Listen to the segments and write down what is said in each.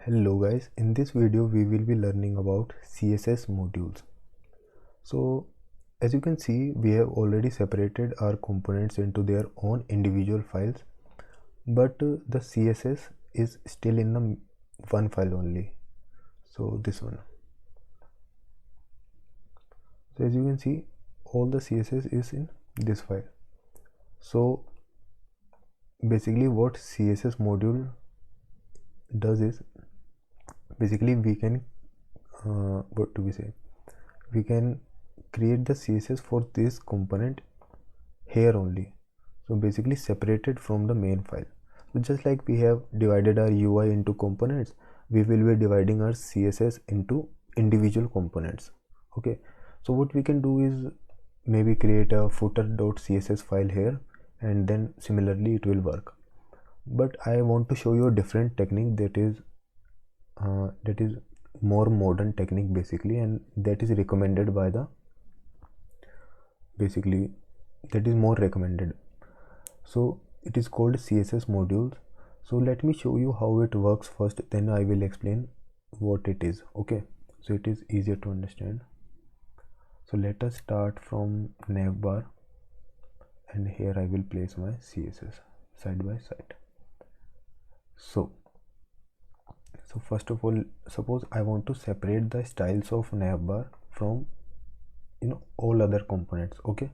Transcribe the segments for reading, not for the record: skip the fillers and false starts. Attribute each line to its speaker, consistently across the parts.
Speaker 1: Hello guys, in this video we will be learning about CSS modules. So as you can see, we have already separated our components into their own individual files, but the CSS is still in the one file only. So this one. So as you can see, all the CSS is in this file. So basically what CSS module does is, basically we can we can create the CSS for this component here only. So basically separated from the main file. So just like we have divided our UI into components, we will be dividing our CSS into individual components. Okay, so what we can do is maybe create a footer.css file here, and then similarly it will work. But I want to show you a different technique that is more modern technique basically, and that is recommended by the that is more recommended. So it is called CSS modules. So let me show you how it works first, then I will explain what it is. Okay, so it is easier to understand. So let us start from navbar, and here I will place my CSS side by side. So first of all, suppose I want to separate the styles of navbar from all other components. Okay,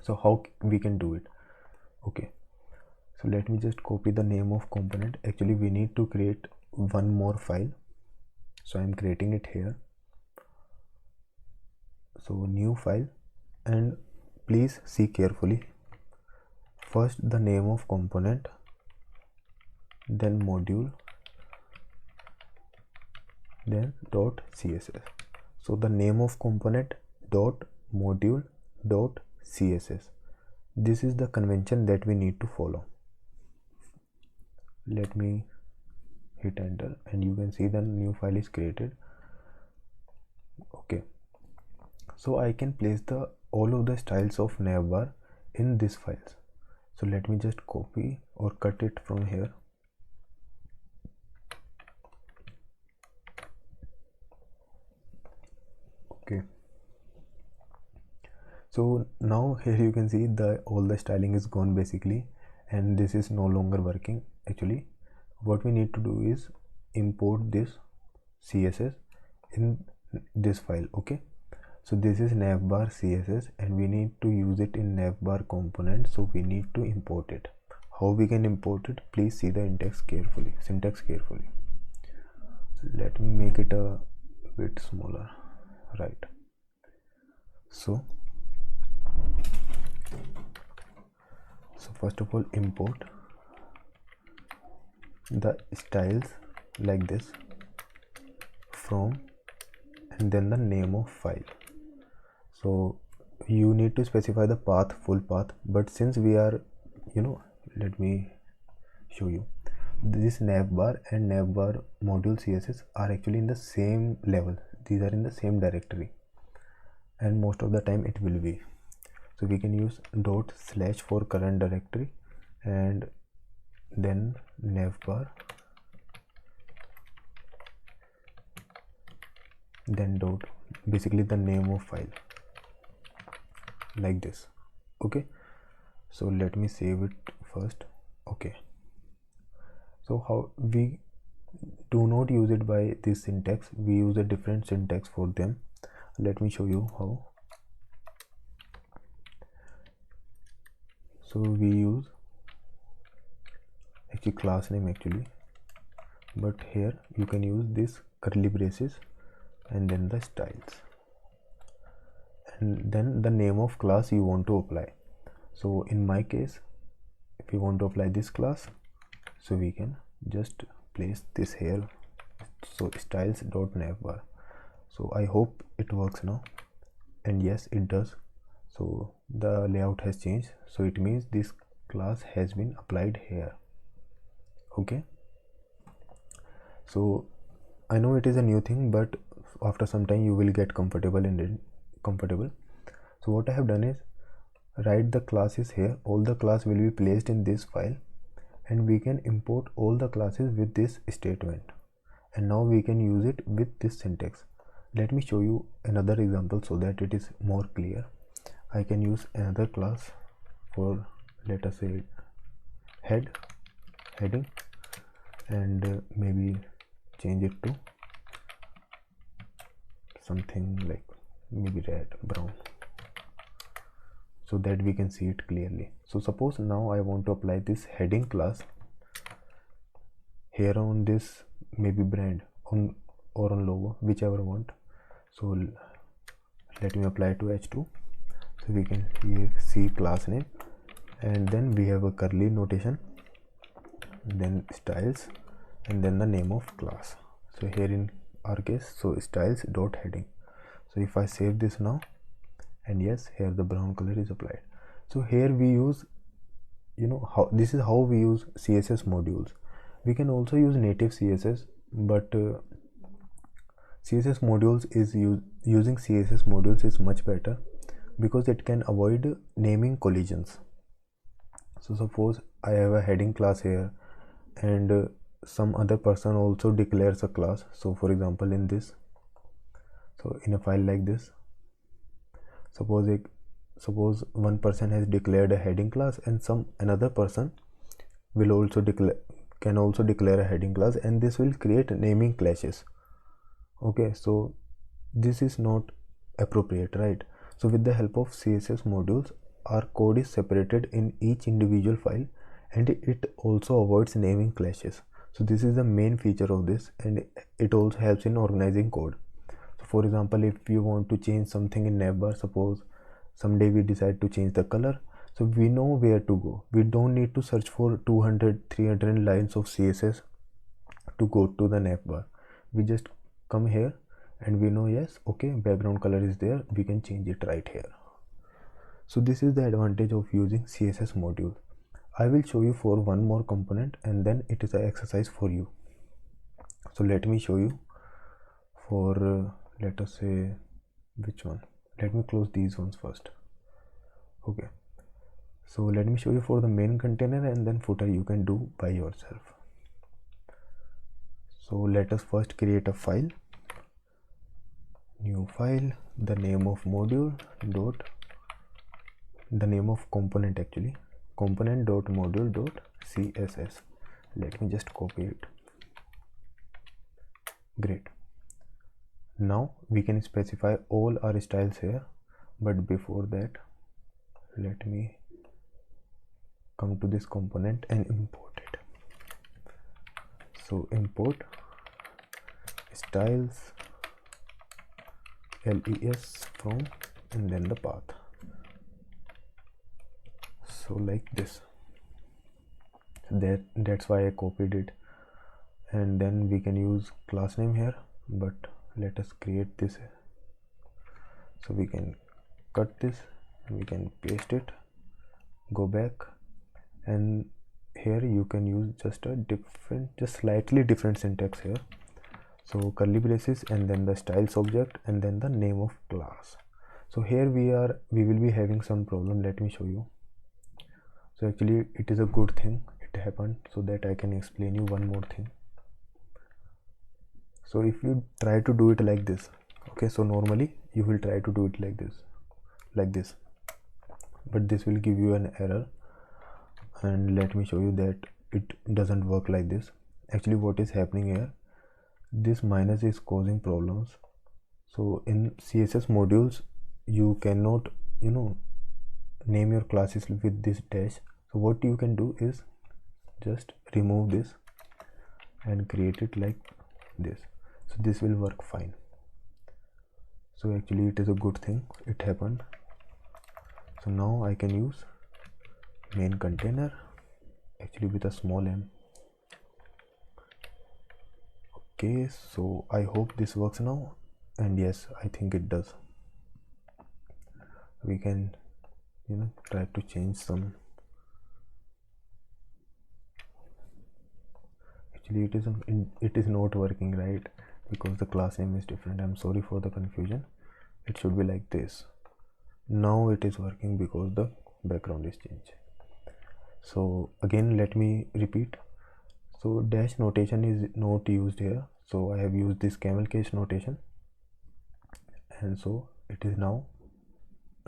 Speaker 1: so how we can do it? Okay, so let me just copy the name of component. Actually we need to create one more file, so I'm creating it here. So new file, and please see carefully. First the name of component, then module, then .css. So the name of component .module.css. This is the convention that we need to follow. Let me hit enter, and you can see the new file is created. Okay, so I can place all of the styles of navbar in this files. So let me just copy or cut it from here. Okay, so now here you can see all the styling is gone basically, and this is no longer working. Actually what we need to do is import this CSS in this file. Okay, so this is navbar CSS, and we need to use it in navbar component, so we need to import it. How we can import it? Please see the syntax carefully. Let me make it a bit smaller, right? So first of all, import the styles like this from, and then the name of file. So you need to specify the path, full path, but since we are let me show you. This navbar and navbar module CSS are actually in the same level. These are in the same directory, and most of the time it will be. So we can use // for current directory, and then navbar, then basically the name of file, like this. Okay, so let me save it first. Okay, so how we do not use it by this syntax, we use a different syntax for them. Let me show you how. So we use actually class name actually, but here you can use this curly braces and then the styles, and then the name of class you want to apply. So in my case, if you want to apply this class, so we can just place this here. So styles.navbar. So I hope it works now, and yes it does. So the layout has changed, so it means this class has been applied here. Okay, so I know it is a new thing, but after some time you will get comfortable in it. So what I have done is write the classes here. All the class will be placed in this file, and we can import all the classes with this statement. and now we can use it with this syntax. Let me show you another example so that it is more clear. I can use another class for, let us say, heading, and maybe change it to something like maybe red, brown, so that we can see it clearly. So suppose now I want to apply this heading class here on this maybe brand or on logo, whichever I want. So let me apply to h2. So we can here see class name, and then we have a curly notation, then styles, and then the name of class. So here in our case, so styles dot heading. So if I save this now, and yes, here the brown color is applied. So here we use, how this is how we use CSS modules. We can also use native CSS, but CSS modules is using CSS modules is much better because it can avoid naming collisions. So suppose I have a heading class here, and some other person also declares a class. So for example, in this, so in a file like this, suppose one person has declared a heading class, and another person will also declare a heading class, and this will create naming clashes. Okay, so this is not appropriate, right? So with the help of CSS modules, our code is separated in each individual file, and it also avoids naming clashes. So this is the main feature of this, and it also helps in organizing code. So for example, if you want to change something in navbar, suppose someday we decide to change the color, so we know where to go. We don't need to search for 200-300 lines of CSS to go to the navbar. We just come here and we know, yes, okay, background color is there, we can change it right here. So this is the advantage of using CSS module. I will show you for one more component, and then it is an exercise for you. So let me show you for let us say, which one, let me close these ones first. Okay, so let me show you for the main container, and then footer you can do by yourself. So let us first create a file, new file, the name of module dot, the name of component actually, component dot module dot CSS. Let me just copy it. Great. Now we can specify all our styles here, but before that, let me come to this component and import it. So import styles les from, and then the path. So like this. That's why I copied it, and then we can use class name here, but let us create this. So we can cut this, and we can paste it, go back, and here you can use just slightly different syntax here. So curly braces, and then the styles object, and then the name of class. So here we will be having some problem. Let me show you. So actually it is a good thing it happened, so that I can explain you one more thing. So if you try to do it like this, okay, so normally you will try to do it like this, but this will give you an error, and let me show you that it doesn't work like this. Actually what is happening here, this minus is causing problems. So in CSS modules you cannot name your classes with this dash. So what you can do is just remove this and create it like this. So this will work fine. So actually it is a good thing it happened. So now I can use main container actually with a small m. Okay, so I hope this works now, and yes, I think it does. We can try to change some. Actually it is not working, right, because the class name is different. I'm sorry for the confusion. It should be like this. Now it is working because the background is changed. So again let me repeat. So dash notation is not used here. So I have used this camel case notation, and so it is now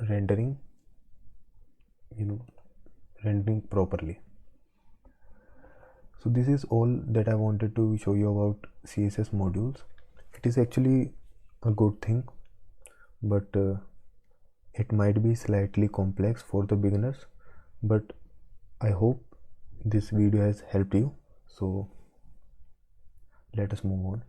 Speaker 1: rendering, rendering properly. So this is all that I wanted to show you about CSS modules. It is actually a good thing, but it might be slightly complex for the beginners, but I hope this video has helped you. So let us move on.